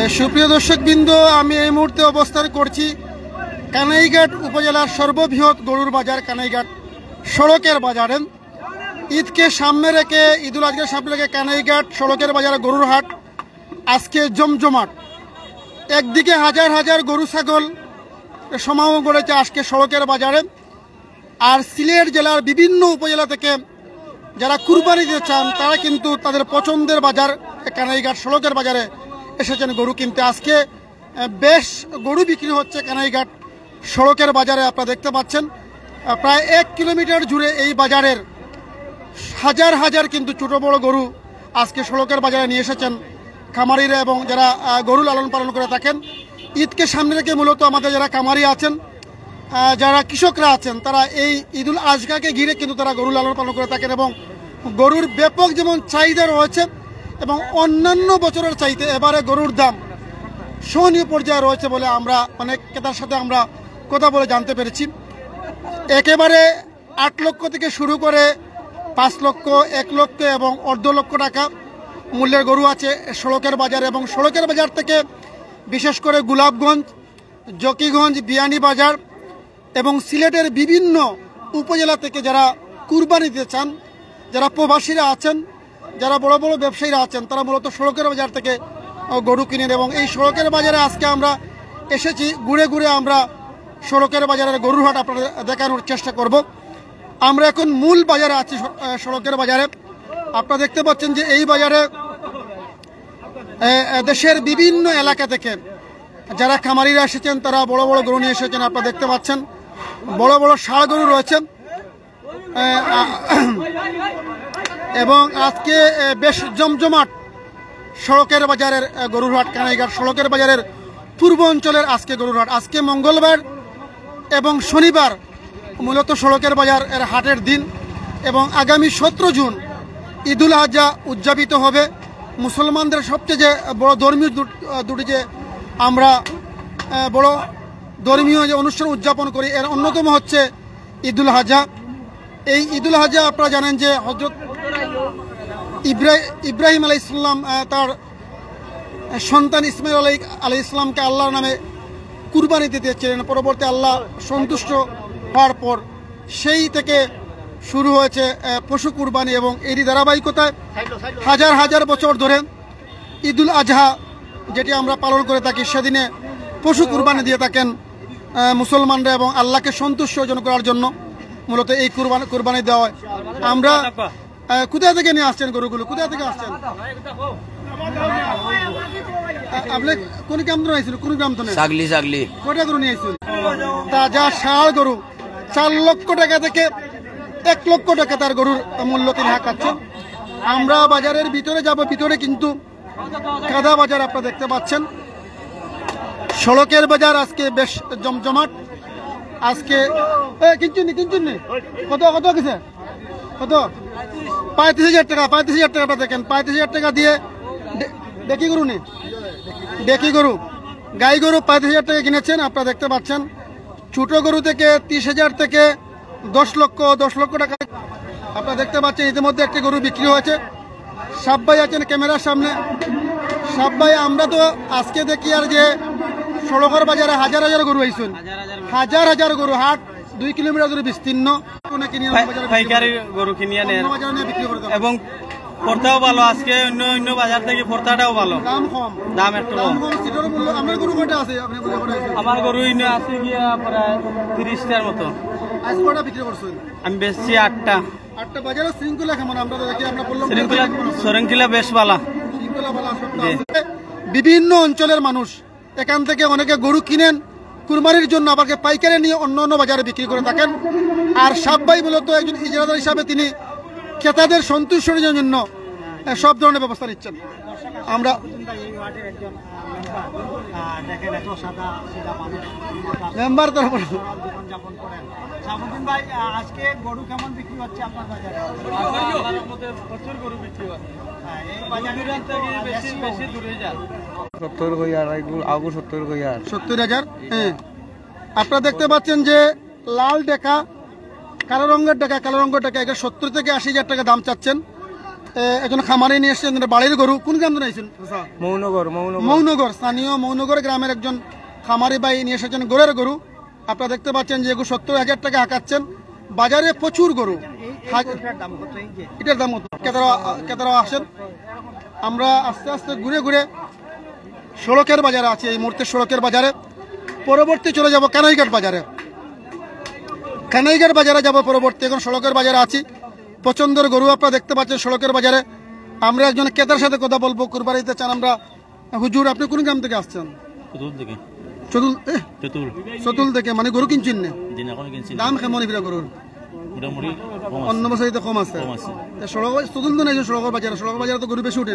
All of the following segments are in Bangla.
সুপ্রিয় দর্শকবৃন্দ, আমি এই মুহূর্তে অবস্থান করছি কানাইঘাট উপজেলার সর্ববৃহৎ গরুর বাজার কানাইঘাট সড়কের বাজারে। ঈদকে সামনে রেখে, ঈদুল আজহাকে সামনে রেখে কানাইঘাট সড়কের বাজারে গরুর হাট আজকে জমজমাট। একদিকে হাজার হাজার গরু ছাগল সমাগম করেছে আজকে সড়কের বাজারে। আর সিলেট জেলার বিভিন্ন উপজেলা থেকে যারা কুরবানি দিতে চান তারা কিন্তু তাদের পছন্দের বাজার কানাইঘাট সড়কের বাজারে এসেছেন গরু কিনতে। আজকে বেশ গরু বিক্রি হচ্ছে কানাইঘাট সড়কের বাজারে। আপনারা দেখতে পাচ্ছেন প্রায় 1 কিলোমিটার জুড়ে এই বাজারের হাজার হাজার কিন্তু ছোট বড় গরু আজকে সড়কের বাজারে নিয়ে এসেছেন খামারিরা এবং যারা গরু লালন পালন করে থাকেন। ঈদকে সামনে রেখে মূলত আমাদের যারা খামারি আছেন, যারা কৃষকরা আছেন, তারা এই ঈদুল আজহাকে ঘিরে কিন্তু তারা গরু লালন পালন করে থাকেন এবং গরুর ব্যাপক যেমন চাহিদা রয়েছে এবং অন্যান্য বছরের চাইতে এবারে গরুর দাম সহনীয় পর্যায়ে রয়েছে বলে আমরা অনেক ক্রেতার সাথে আমরা কথা বলে জানতে পেরেছি। একেবারে 8 লক্ষ থেকে শুরু করে 5 লক্ষ, 1 লক্ষ এবং 1.5 লক্ষ টাকা মূল্যের গরু আছে সড়কের বাজারে। এবং সড়কের বাজার থেকে বিশেষ করে গোলাপগঞ্জ, জকিগঞ্জ, বিয়ানীবাজার এবং সিলেটের বিভিন্ন উপজেলা থেকে যারা কুরবানি দিতে চান, যারা প্রবাসীরা আছেন, যারা বড় বড় ব্যবসায়ীরা আছেন, তারা মূলত সড়কের বাজার থেকে গরু কিনেন। এবং এই সড়কের বাজারে আজকে আমরা এসেছি, ঘুরে ঘুরে আমরা সড়কের বাজারের গরুর হাট আপনাদের দেখানোর চেষ্টা করব। আমরা এখন মূল বাজারে আছি, সড়কের বাজারে। আপনারা দেখতে পাচ্ছেন যে এই বাজারে দেশের বিভিন্ন এলাকা থেকে যারা খামারিরা এসেছেন তারা বড় বড় গরু নিয়ে এসেছেন। আপনারা দেখতে পাচ্ছেন বড় বড় ষাঁড় গরু রয়েছে এবং আজকে বেশ জমজমাট সড়কের বাজারের গরুর হাট কানাইঘাট সড়কের বাজারের পূর্ব অঞ্চলের আজকে গরুর হাট। আজকে মঙ্গলবার এবং শনিবার মূলত সড়কের বাজার এর হাটের দিন এবং আগামী 17 জুন ঈদুল আজহা উদযাপিত হবে। মুসলমানদের সবচেয়ে যে বড় ধর্মীয় দুটি যে আমরা বড় ধর্মীয় যে অনুষ্ঠান উদযাপন করি এর অন্যতম হচ্ছে ঈদুল আজহা। এই ঈদুল আজহা আপনারা জানেন যে হযরত ইব্রাহিম আলাইহিস সালাম তার সন্তান ইসমাইল আলাইহিস সালামকে আল্লাহর নামে কুরবানি দিতে চেয়েছিলেন। পরবর্তী আল্লাহ সন্তুষ্ট হওয়ার পর সেই থেকে শুরু হয়েছে পশু কুরবানি এবং এরই ধারাবাহিকতায় হাজার হাজার বছর ধরে ঈদুল আজহা যেটি আমরা পালন করে থাকি, সেদিনে পশু কুরবানি দিয়ে থাকেন মুসলমানরা এবং আল্লাহকে সন্তুষ্ট অর্জন করার জন্য মূলত এই কুরবানি দেওয়া হয়। আমরা কোথায় থেকে নিয়ে আসছেন গরুগুলো? কোথায় থেকে আসছেন আপনি? কোন গ্রাম তো নিয়েছিল? কোন গ্রাম তো নেই? কয়টা গরু নিয়ে আসছেন? তাজা ষাঁড় গরু 4 লক্ষ টাকা থেকে 1 লক্ষ টাকা তার গরুর মূল্য তিনি হাঁকাচ্ছেন। আমরা বাজারের ভিতরে যাব, ভিতরে কিন্তু কাদা বাজার আপনারা দেখতে পাচ্ছেন। সড়কের বাজার আজকে বেশ জমজমাট। আজকে কিনছেন কত কত গেছে? কত? 35,000 টাকা। 35,000 টাকাটা দেখেন, 35,000 টাকা দিয়ে দেখি গরু নেই, দেখি গরু গাই গরু 35,000 টাকা কিনেছেন। আপনারা দেখতে পাচ্ছেন ছোট গরু থেকে 30,000 থেকে 10 লক্ষ টাকা আপনারা দেখতে পাচ্ছেন। ইতিমধ্যে একটি গরু বিক্রি হয়েছে। সাব্বাই আছেন ক্যামেরার সামনে। সাব্বাই, আমরা তো আজকে দেখি আর যে সড়কের বাজারে হাজার হাজার গরু আইসুন, হাজার হাজার গরু, হাট 2 কিলোমিটার ধরে বিস্তীর্ণ। এবং পর্দাও ভালো আজকে, অন্য বাজার থেকে পর্দাটাও ভালো, দাম একটু কম। আমার গরু কয়টা আছে? আমার গরু আছে গিয়া প্রায় 30টার মতো। আজ কয়টা বিক্রি করছেন? আমি বেচছি 8টা। 8টা বাজারে শৃঙ্খলা কেমন? আমরা তো দেখি, আমরা বললাম শৃঙ্খলা বেশ ভালো। বিভিন্ন অঞ্চলের মানুষ এখান থেকে অনেকে গরু কিনেন কুরবানির জন্য, আবার পাইকারি নিয়ে অন্য অন্য বাজারে বিক্রি করে থাকেন। আর সাব্বাই মূলত একজন ইজারাদার হিসাবে তিনি ক্রেতাদের সন্তুষ্টির জন্য সব ধরনের ব্যবস্থা নিচ্ছেন। আমরা মেম্বার তরফ আজকে গরু কেমন বিক্রি হচ্ছে আপনার বাজারে? প্রচুর গরু বিক্রি হয়। 70,000। আপনারা দেখতে পাচ্ছেন যে লাল ডেকা, কালো রঙের ডেকা, 70 থেকে 80,000 টাকা দাম চাচ্ছেন। একজন খামারে নিয়ে এসেছেন বাড়ির গরু। কোন গ্রাম থেকে আইছেন? মৌনগর মৌনগর, স্থানীয় মৌনগর গ্রামের একজন খামারি ভাই নিয়ে এসেছেন গরুর গরু। আপনারা দেখতে পাচ্ছেন যে 70,000 টাকা আঁকাচ্ছেন। বাজারে প্রচুর গরু, এটার দাম কত? কেতারাও আসেন। আমরা আস্তে আস্তে ঘুরে ঘুরে সড়কের বাজারে আছি এই মুহূর্তে, সড়কের বাজারে। পরবর্তী চলে যাব কানাইঘাট বাজারে। কানাইঘাট বাজারে যাব পরবর্তী। এখন সড়কের বাজারে আছি। পছন্দের গরু আপনারা দেখতে পাচ্ছেন সড়কের বাজারে। আমরা একজন ক্রেতার সাথে কথা বলবো, কুরবানি দিতে চান। আমরা হুজুর, আপনি কোন গ্রাম থেকে আসছেন? চতুল থেকে। মানে গরু কিনছেন না? দাম কেমন এগুলা গরুর? অন্য বছর কম আছে। চতুল তো নাই সড়কের বাজারে, সড়কের বাজারে তো গরু বেশি উঠে।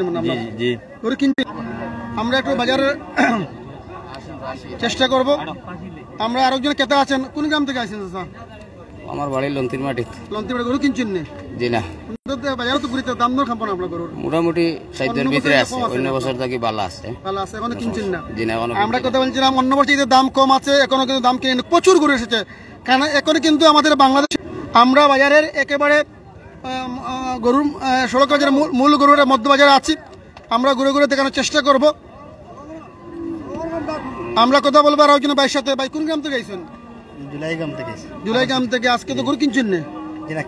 গরু কিনছেন? আমরা একটু বাজারের চেষ্টা করব। আমরা আরেকজন ক্রেতা আছেন। কোন গ্রাম থেকে আসছেন? আমার বাড়ি লন্তির মাটি। লন্তির মাটি। গরু কিনছেন না? জি না, বাজারে তো ঘুরিতে দাম দর খাবো না আপনার গরুর? মোটামুটি 60 ভিতরে আছে, অন্য বছর থেকে ভালো আছে। ভালো আছে, এখনো কিনছেন না? জি না, আমরা কথা বলছিলাম অন্য বছর দাম কম আছে, এখনো কিন্তু দাম কিনে প্রচুর গরু এসেছে। কারণ এখনো কিন্তু আমাদের বাংলাদেশ, আমরা বাজারের একেবারে গরুর সড়ক বাজারের মূল গরুর মধ্য বাজারে আছি। আমরা ঘুরে ঘুরে দেখানোর চেষ্টা করব। আমরা কথা বলবো আর একজন ভাইয়ের সাথে। ভাই কোন গ্রাম থেকে আইছেন? জুলাই গ্রাম থেকে। আজকে তো গরু কিনছেন না?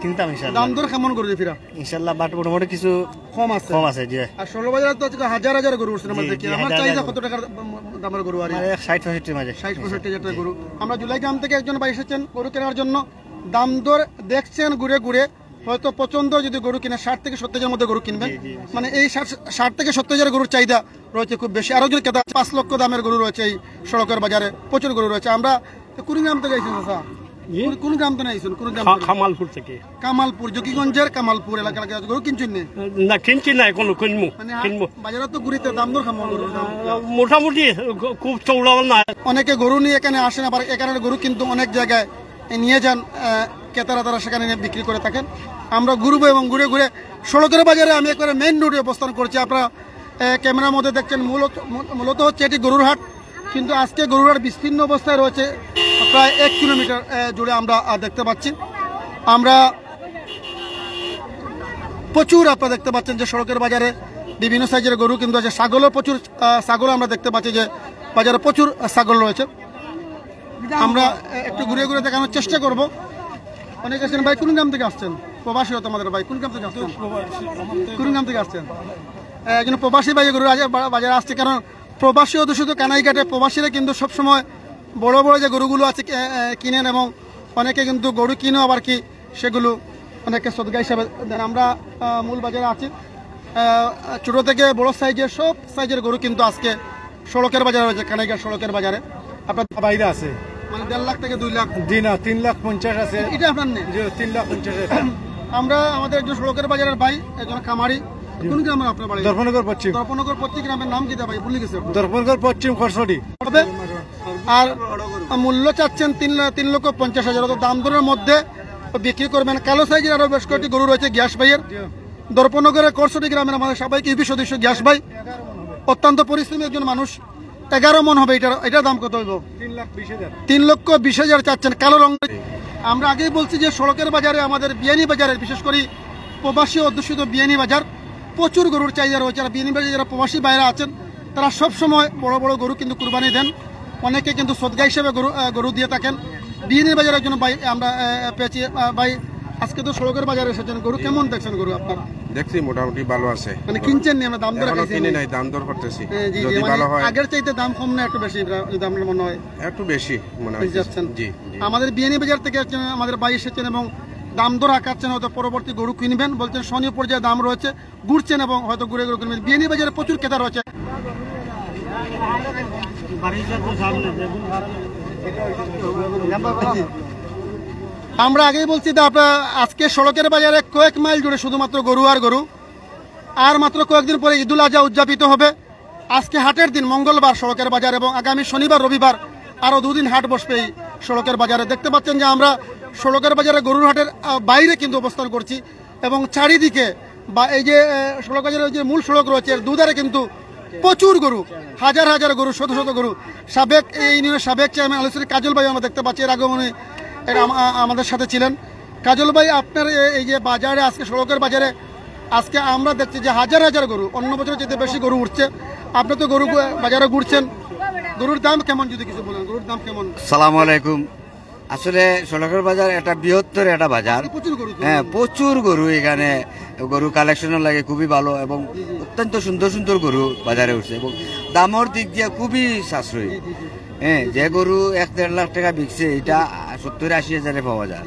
কিনতাম ইনশাআল্লাহ। দাম দর কেমন করে ফিরা? ইনশাআল্লাহ বাট মোটামুটি কিছু কম আছে। জি। আর ষোলো বাজারে তো আজকে হাজার হাজার গরু উঠছে। আমরা দেখি আমার চাহিদা কত টাকার দামের গরু? আর 60-65 মাঝে 60-65 হাজার গরু। আমরা জুলাই গ্রাম থেকে একজন ভাই এসেছেন গরু কেনার জন্য। দাম দর দেখছেন ঘুরে ঘুরে, হয়তো পছন্দ যদি গরু কিনে 60 থেকে 70 হাজার মধ্যে গরু কিনবেন। মানে এই 60 থেকে 70 হাজার গরুর চাহিদা রয়েছে খুব বেশি। আরো যদি 5 লক্ষ দামের গরু রয়েছে এই সড়কের বাজারে, প্রচুর গরু রয়েছে। আমরা কোন গ্রাম থেকে আইছেন? কোন গ্রাম থেকে আইছেন? কোন গ্রাম? কামালপুর থেকে। কামালপুর, জকিগঞ্জের কামালপুর এলাকা। গরু কিনছেন না? কিনছি না, এখনো কিনবো। বাজারে তো ঘুরিতে দাম দর কেমন? মোটামুটি খুব চৌড়া না। অনেকে গরু নিয়ে এখানে আসেন, আবার এখানে গরু কিন্তু অনেক জায়গায় নিয়ে যান ক্রেতারা, তারা সেখানে নিয়ে বিক্রি করে থাকেন। আমরা ঘুরবো এবং ঘুরে ঘুরে সড়কের বাজারে আমি একবারে মেইন রোডে অবস্থান করছি। আপনারা ক্যামেরার মধ্যে দেখছেন মূলত হচ্ছে এটি গরুর হাট, কিন্তু আজকে গরুর হাট বিস্তীর্ণ অবস্থায় রয়েছে। প্রায় 1 কিলোমিটার জুড়ে আমরা দেখতে পাচ্ছি। আমরা প্রচুর আপনারা দেখতে পাচ্ছেন যে সড়কের বাজারে বিভিন্ন সাইজের গরু কিন্তু আছে। ছাগলের প্রচুর ছাগল আমরা দেখতে পাচ্ছি যে বাজারে প্রচুর ছাগল রয়েছে। আমরা একটু ঘুরে ঘুরে দেখানোর চেষ্টা করব। অনেক আছেন। ভাই কোন গ্রাম থেকে আসছেন? প্রবাসী হতো আমাদের ভাই। কোন গ্রাম থেকে আসছেন? কোন গ্রাম থেকে আসছেন? একজন প্রবাসী ভাই গরু বাজারে আসছে। কারণ প্রবাসী অধ্যুষিত কানাইঘাটে প্রবাসীরা কিন্তু সবসময় বড় বড় যে গরুগুলো আছে কিনেন, এবং অনেকে কিন্তু গরু কিনে আবার কি সেগুলো অনেকে সদগা হিসাবে দেন। আমরা মূল বাজারে আছি। ছোট থেকে বড় সাইজের সব সাইজের গরু কিন্তু আজকে সড়কের বাজারে রয়েছে, কানাইঘাট সড়কের বাজারে। আপনার বাইরে আছে মানে 1.5 লাখ থেকে 2 লাখ? জি না, 3,50,000 আছে। এটা আপনার নেই? 3,50,000। আমরা আমাদের একজন সড়কের বাজারের ভাই, একজন খামারি। কোন গ্রামের আপনার বাড়ি? দর্পনগর পশ্চিম। দর্পনগর পশ্চিম গ্রামের নাম কি ভাই? ভুলে গেছে। দর্পনগর পশ্চিম খরসড়ি। আর মূল্য চাচ্ছেন 3,50,000। দাম দরের মধ্যে বিক্রি করবেন। কালো সাইজের আরো বেশ কয়েকটি গরু রয়েছে গ্যাস ভাইয়ের। দর্পনগরের করসটি গ্রামের আমাদের সবাইকে ইউপি সদস্য গ্যাস ভাই, অত্যন্ত পরিশ্রমী একজন মানুষ। 11 মন হবে। এটার দাম কত হইব? 3,20,000 চাচ্ছেন কালো রঙ। আমরা আগেই বলছি যে সড়কের বাজারে আমাদের বিয়ানি বাজারের, বিশেষ করে প্রবাসী অধ্যুষিত বিয়ানি বাজার, প্রচুর গরুর চাহিদা রয়েছে। আর বিয়ানি বাজারে যারা প্রবাসী বাইরে আছেন তারা সব সময় বড় বড় গরু কিন্তু কুরবানি দেন। অনেকে কিন্তু সদগা হিসেবে গরু দিয়ে থাকেন। বিয়ানি বাজারের জন্য ভাই আমরা পেয়েছি। ভাই আজকে তো সড়কের বাজারে এসেছেন, গরু কেমন দেখছেন? গরু আপনারা দেখছি মোটামুটি ভালো আছে। মানে কিনছেন না? আমরা দাম দর কিনে নাই, দাম দর করতেছি। যদি ভালো হয়। আগের চাইতে দাম কম না একটু বেশি? যদি আপনার মনে হয় একটু বেশি মনে হয়। জি। আমাদের বিয়ানি বাজার থেকে আমাদের ভাই এসেছেন এবং দাম দর আঁকাচ্ছেন। হয়তো পরবর্তী গরু কিনবেন বলছেন, সনীয় পর্যায়ে দাম রয়েছে, ঘুরছেন এবং হয়তো ঘুরে ঘুরে কিনবেন। বিয়ানি বাজারে প্রচুর ক্রেতা রয়েছে। আমরা আগেই বলছি যে আপনার আজকে সড়কের বাজারে কয়েক মাইল জুড়ে শুধুমাত্র গরু আর গরু। আর মাত্র কয়েকদিন পরে ঈদুল আজহা উদযাপিত হবে। আজকে হাটের দিন মঙ্গলবার সড়কের বাজার, এবং আগামী শনিবার রবিবার আরো 2 দিন হাট বসবে এই সড়কের বাজারে। দেখতে পাচ্ছেন যে আমরা সড়কের বাজারে গরুর হাটের বাইরে কিন্তু অবস্থান করছি, এবং চারিদিকে বা এই যে সড়ক বাজারের যে মূল সড়ক রয়েছে এর দুধারে কিন্তু প্রচুর গরু, হাজার হাজার গরু, শত শত গরু। সাবেক এই ইউনিয়নের সাবেক চেয়ারম্যান আলোচনা কাজল ভাই আমরা দেখতে পাচ্ছি, এর আগে উনি আমাদের সাথে ছিলেন। কাজল ভাই, আপনার এই যে বাজারে আজকে সড়কের বাজারে আজকে আমরা দেখছি যে হাজার হাজার গরু, অন্য বছরের চাইতে বেশি গরু উঠছে। আপনি তো গরু বাজারে ঘুরছেন, গরুর দাম কেমন যদি কিছু বলেন, গরুর দাম কেমন? সালাম আলাইকুম। আসলে সড়কের বাজার একটা বৃহত্তর একটা বাজার। প্রচুর গরু তো। হ্যাঁ, প্রচুর গরু এখানে, গরু কালেকশনের লাগে খুবই ভালো এবং অত্যন্ত সুন্দর সুন্দর গরু বাজারে উঠছে এবং দামের দিক দিয়ে খুবই সাশ্রয়ী। হ্যাঁ, যে গরু 1-1.5 লাখ টাকা বিকছে এটা 70-80 হাজারে পাওয়া যায়।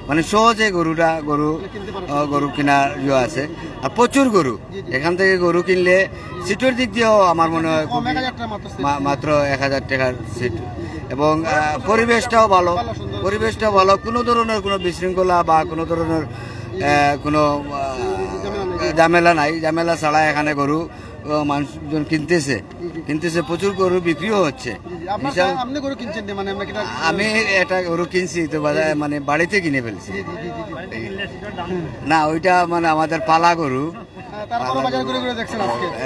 মানে সহজে গরু কেনার ইয়ে আছে। আর প্রচুর গরু, এখান থেকে গরু কিনলে সিটের দিক দিয়েও আমার মনে হয় কম 1000 টাকা মাত্র সেট। মাত্র 1000 টাকার সিট এবং পরিবেশটাও ভালো, কোনো ধরনের কোনো বিশৃঙ্খলা বা কোনো ধরনের কোনো ঝামেলা নাই। ঝামেলা ছাড়া এখানে গরু মানুষজন কিনতেছে, প্রচুর গরু বিক্রিও হচ্ছে। আপনি গরু কিনছেন মানে আমি এটা গরু কিনছি তো মানে বাড়িতে কিনে ফেলছি। না, ওইটা মানে আমাদের পালা গরু।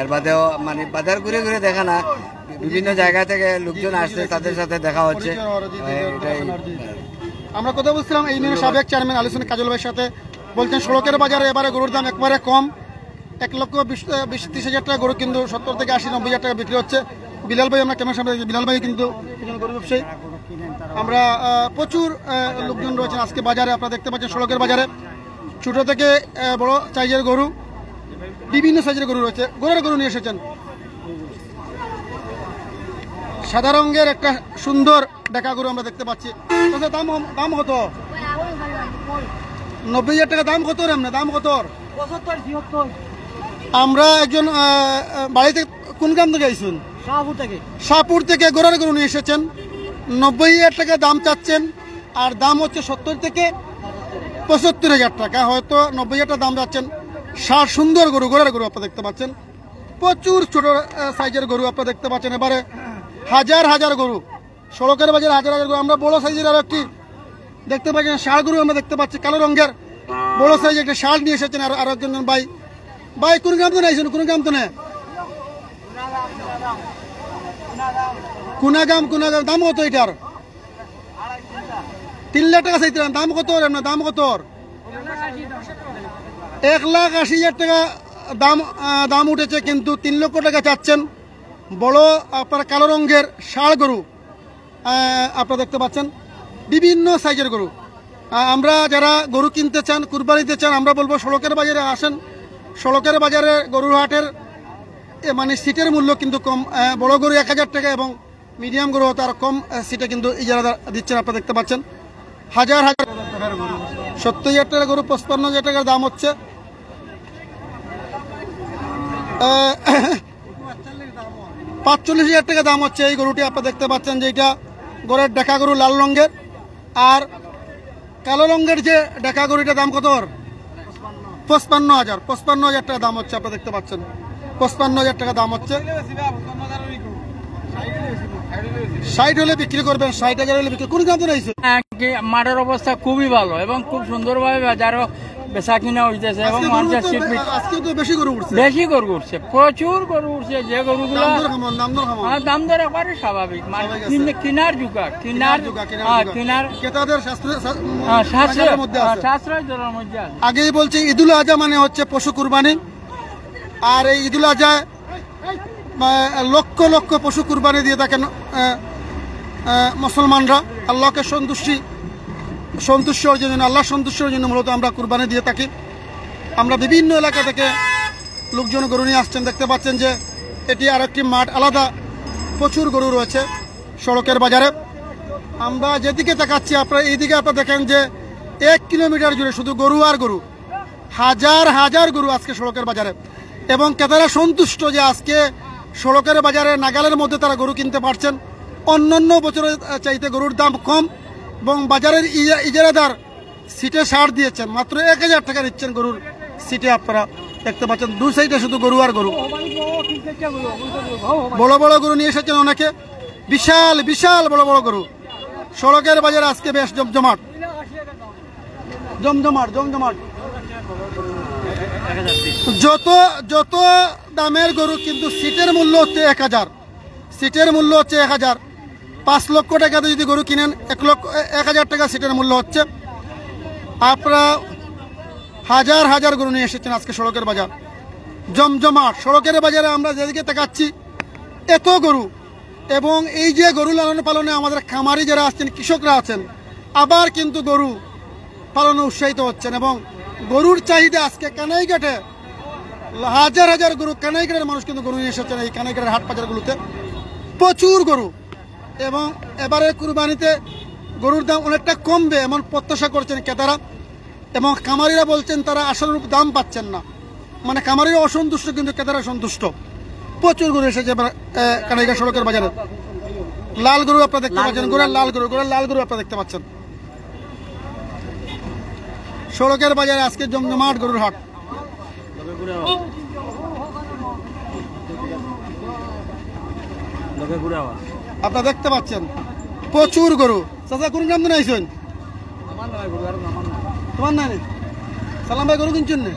এর বাদেও মানে বাজার ঘুরে ঘুরে দেখা না, বিভিন্ন জায়গা থেকে লোকজন আসছে, তাদের সাথে দেখা হচ্ছে। আমরা কথা বলছিলাম এই নিয়ে সাবেক চেয়ারম্যান আলোচনা কাজল ভাইয়ের সাথে, বলছেন সড়কের বাজারে এবারে গরুর দাম একবারে কম, 1,20,30 হাজার টাকা গরু কিন্তু 70 থেকে 80-90 হাজার টাকা বিক্রি হচ্ছে। বিলাল ভাই, আমরা ক্যামেরার সামনে, বিলাল ভাই কিন্তু গরু ব্যবসায়ী। আমরা প্রচুর লোকজন রয়েছেন আজকে বাজারে, আপনারা দেখতে পাচ্ছেন সড়কের বাজারে ছোট থেকে বড় সাইজের গরু, বিভিন্ন সাইজের গরু রয়েছে। গরু নিয়ে এসেছেন, সাদা রঙের একটা সুন্দর দেখা গরু আমরা দেখতে পাচ্ছি। দাম কত? 90,000 টাকা দাম কত? দাম কত? আমরা একজন বাড়িতে কোন গ্রাম থেকে আইসুন? শাহপুর থেকে গরু নিয়ে এসেছেন। 90,000 টাকা দাম চাচ্ছেন, আর দাম হচ্ছে 70 থেকে 75,000 টাকা, হয়তো 90,000 টাকা দাম যাচ্ছেন। সুন্দর গরু আপনারা দেখতে পাচ্ছেন, প্রচুর ছোট সাইজের গরু আপনারা দেখতে পাচ্ছেন। এবারে হাজার হাজার গরু সড়কের বাজারে, হাজার হাজার গরু। আমরা বড় সাইজের আর একটি দেখতে পাচ্ছেন ষাঁড় গরু আমরা দেখতে পাচ্ছি, কালো রঙের বড় সাইজের একটা ষাঁড় নিয়ে এসেছেন। আর একজন ভাই কোন গ্রাম তো নেইছেন? কোন গ্রাম তো নেই? কুনাগাম। দাম কত এটার? 3 লাখ টাকা চাইছিলেন, দাম কত? দাম কত? 1,80,000 টাকা দাম উঠেছে, কিন্তু 3 লক্ষ টাকা চাচ্ছেন। বড় আপনার কালো রঙের ষাঁড় গরু আপনারা দেখতে পাচ্ছেন, বিভিন্ন সাইজের গরু। আমরা যারা গরু কিনতে চান, কুরবানি দিতে চান, আমরা বলবো সড়কের বাজারে আসেন। সড়কের বাজারে গরুর হাটের মানে সিটের মূল্য কিন্তু কম। বড় গরু 1,000 টাকা এবং মিডিয়াম গরু তার কম সিটে কিন্তু ইজারা দিচ্ছেন, আপনারা দেখতে পাচ্ছেন। হাজার হাজার 70,000 টাকা গরু, 55,000 টাকার দাম হচ্ছে। 45,000 টাকা দাম হচ্ছে এই গরুটি। আপনারা দেখতে পাচ্ছেন যে এটা গরুর ডেকা গরু লাল রঙের, আর কালো রঙের যে ডেকা গরুটার দাম কত? 55,000 টাকা দাম হচ্ছে। আপনারা দেখতে পাচ্ছেন 55,000 টাকা দাম হচ্ছে। 60 হলে বিক্রি করবেন, 60,000 হলে বিক্রি। কোন দাম তো নেইছে? মাঠের অবস্থা খুবই ভালো এবং খুব সুন্দরভাবে বাজারও বেচা কিনা হইতেছে এবং মানুষের আজকে তো বেশি গরু উঠছে, প্রচুর গরু উঠছে। যে গরুগুলো দাম দর একবারে স্বাভাবিক, কিনার সাশ্রয় দরের মধ্যে। আগেই বলছি ঈদুল আজহা মানে হচ্ছে পশু কুরবানি, আর এই ঈদুল আজহায় লক্ষ লক্ষ পশু কুরবানি দিয়ে থাকেন মুসলমানরা। আল্লাহকে সন্তুষ্ট অর্জনের জন্য, আল্লাহ সন্তুষ্টির জন্য মূলত আমরা কুরবানি দিয়ে থাকি। আমরা বিভিন্ন এলাকা থেকে লোকজন গরু নিয়ে আসছেন, দেখতে পাচ্ছেন যে এটি আরেকটি মাঠ, আলাদা প্রচুর গরু রয়েছে সড়কের বাজারে। আমরা যেদিকে তাকাচ্ছি আপনারা এইদিকে আপনারা দেখেন যে 1 কিলোমিটার জুড়ে শুধু গরু আর গরু, হাজার হাজার গরু আজকে সড়কের বাজারে। এবং ক্রেতারা সন্তুষ্ট যে আজকে সড়কের বাজারে নাগালের মধ্যে তারা গরু কিনতে পারছেন। অন্যান্য বছরের চাইতে গরুর দাম কম এবং বাজারের ইজারাদার সিটে ছাড় দিয়েছেন, মাত্র 1,000 টাকা নিচ্ছেন গরুর সিটে। আপনারা দেখতে পাচ্ছেন দু সাইডে শুধু গরু আর গরু। বড় বড় গরু নিয়ে এসেছেন অনেকে, বিশাল বিশাল বড় বড় গরু। সড়কের বাজারে আজকে বেশ জমজমাট। যত দামের গরু কিন্তু সিটের মূল্য হচ্ছে 1,000। 5 লক্ষ টাকাতে যদি গরু কিনেন 1,000 টাকা সিটের মূল্য হচ্ছে। আপনারা হাজার হাজার গরু নিয়ে এসেছেন আজকে সড়কের বাজার জমজমাট। সড়কের বাজারে আমরা যেদিকে তাকাচ্ছি এত গরু, এবং এই যে গরু লালন পালনে আমাদের খামারি যারা আছেন, কৃষকরা আছেন, আবার কিন্তু গরু পালনে উৎসাহিত হচ্ছেন। এবং গরুর চাহিদা আজকে কানাইঘাটে হাজার হাজার গরু, কানাইঘাটের মানুষ কিন্তু গরু নিয়ে এসেছেন এই কানাইঘাটের হাট বাজারগুলোতে, প্রচুর গরু। এবং এবারে কুরবানিতে গরুর দাম অনেকটা কমবে এমন প্রত্যাশা করছেন ক্রেতারা, এবং খামারিরা বলছেন তারা আশানুরূপ দাম পাচ্ছেন না। মানে খামারিরা অসন্তুষ্ট, কিন্তু ক্রেতারা সন্তুষ্ট। প্রচুর গরু এসেছে এবার কানাইঘাট সড়কের বাজারে। লাল গরু আপনারা দেখতে পাচ্ছেন, গোড়ার লাল গরু আপনারা দেখতে পাচ্ছেন সড়কের বাজারে আজকে জমজমাট গরুর হাট। আপনারা দেখতে পাচ্ছেন প্রচুর গরু। চাচা কোন গ্রাম থেকে আইছেন? তোমার নাই? সালাম ভাই গরু কিনছেন না?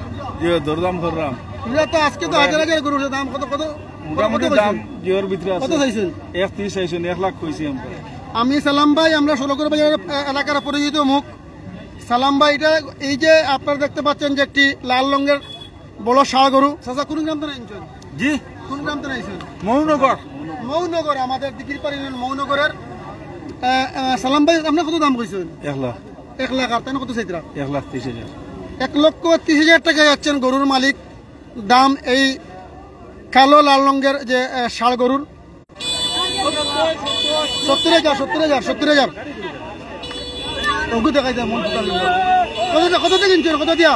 দরদাম করলাম তো আজকে তো হাজার হাজার গরুর দাম কত কত মোটামুটি দাম জিওর ভিতরে কত চাইছেন? 31 চাইছেন, 1 লাখ কইছি আমরা। আমি সালাম ভাই, আমরা ষোলকর বাজার এলাকার পরিচিত মুখ। সালাম ভাই, এটা এই যে আপনারা দেখতে পাচ্ছেন যে একটি লাল রঙের বড় ষাঁড় গরু। চাচা কোন গ্রাম থেকে আইছেন? জি, কোন গ্রাম থেকে আইছেন? মৌনগর। মৌনগর, আমাদের দিকিরপাড়ি মৌনগরের। সালাম ভাই, আপনার কত দাম কইছেন? 1 লাখ। 1 লাখ। আর তাই কত চাইতরা? 1,30,000। 1,30,000 টাকা যাচ্ছেন গরুর মালিক। দাম এই কালো লাল রঙের যে ষাঁড় গরুর 70,000। ওগু দেখাই যায় মন কত দিয়ে কিনছেন? কত দিয়া?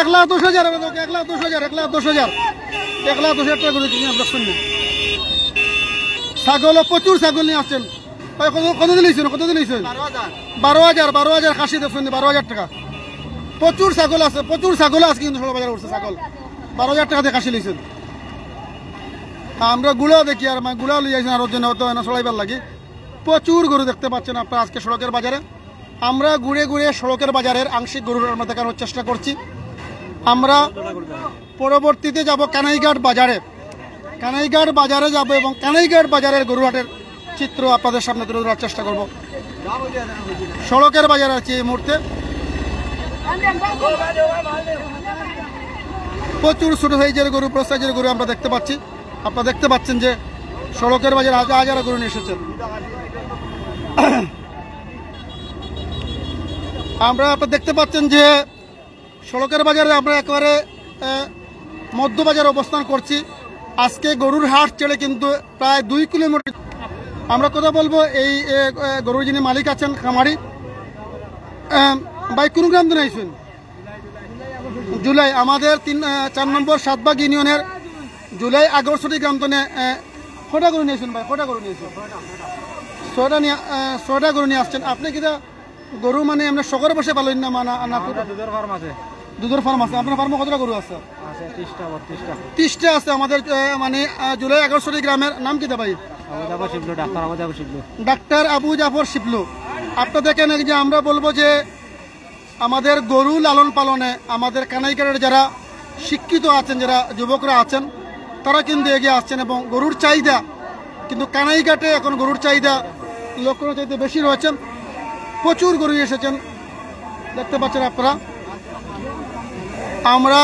1,10,000। 1,10,000 টাকা গরু কিনে আপনার শুনবেন। ছাগল, প্রচুর ছাগল নিয়ে আসছেন। কত দিলেছেন? 12,000 খাসি দেখছেন, 12,000 টাকা। প্রচুর ছাগল আছে, আজকে কিন্তু ষোলো বাজারে উঠছে ছাগল। 12,000 টাকা দিয়ে খাসি লিয়েছেন। আমরা গুড়াও দেখি, আর গুড়াও লিয়ে যাইছেন আরো জন্য চড়াইবার লাগে। প্রচুর গরু দেখতে পাচ্ছেন আপনারা আজকে সড়কের বাজারে। আমরা ঘুরে ঘুরে সড়কের বাজারের আংশিক গরু আমরা দেখানোর চেষ্টা করছি। আমরা পরবর্তীতে যাব কানাইঘাট বাজারে যাব, এবং কানাইঘাট বাজারের গরুহাটের চিত্র আপনাদের সামনে তুলে ধরার চেষ্টা করব। সড়কের বাজারে আছি এই মুহূর্তে। প্রচুর ছোট সাইজের গরু, বড় সাইজের গরু আমরা দেখতে পাচ্ছি। আপনারা দেখতে পাচ্ছেন যে সড়কের বাজারে হাজার হাজার গরু নিয়ে এসেছেন। আপনারা দেখতে পাচ্ছেন যে সড়কের বাজারে আমরা একেবারে মধ্যবাজারে অবস্থান করছি। আজকে গরুর হাট ছেড়ে কিন্তু প্রায় 2 কিলোমিটার। আমরা কথা বলবো এই গরুর যিনি মালিক আছেন, খামারি ভাই। কোন গ্রাম থেকে আইছেন? জুলাই। আমাদের 4 নম্বর 7 ইউনিয়নের জুলাই আগরছড়ি গ্রাম থেকে কটা গরু নিয়েছেন ভাই? কটা গরু নিয়েছেন? 6টা গরু নিয়ে আসছেন। আপনি কিনা গরু মানে আমরা শহরে বসে পালেন না? দুধের ফার্ম আছে। দুধের ফার্ম আছে। আপনার ফার্মে কতটা গরু আছে? 30টা আছে। আমাদের মানে জুলাই আগরছড়ি গ্রামের নাম কি ভাই? ডাক্তার আবু জাফর শিবলু। আপনারা দেখেন যে আমরা বলবো যে আমাদের গরু লালন পালনে আমাদের কানাইঘাটের যারা শিক্ষিত আছেন, যারা যুবকরা আছেন, তারা কিন্তু এগিয়ে আসছেন। এবং গরুর চাহিদা কিন্তু কানাইঘাটে এখন গরুর চাহিদা লক্ষণের চাইতে বেশি রয়েছেন। প্রচুর গরু এসেছেন দেখতে পাচ্ছেন আপনারা। আমরা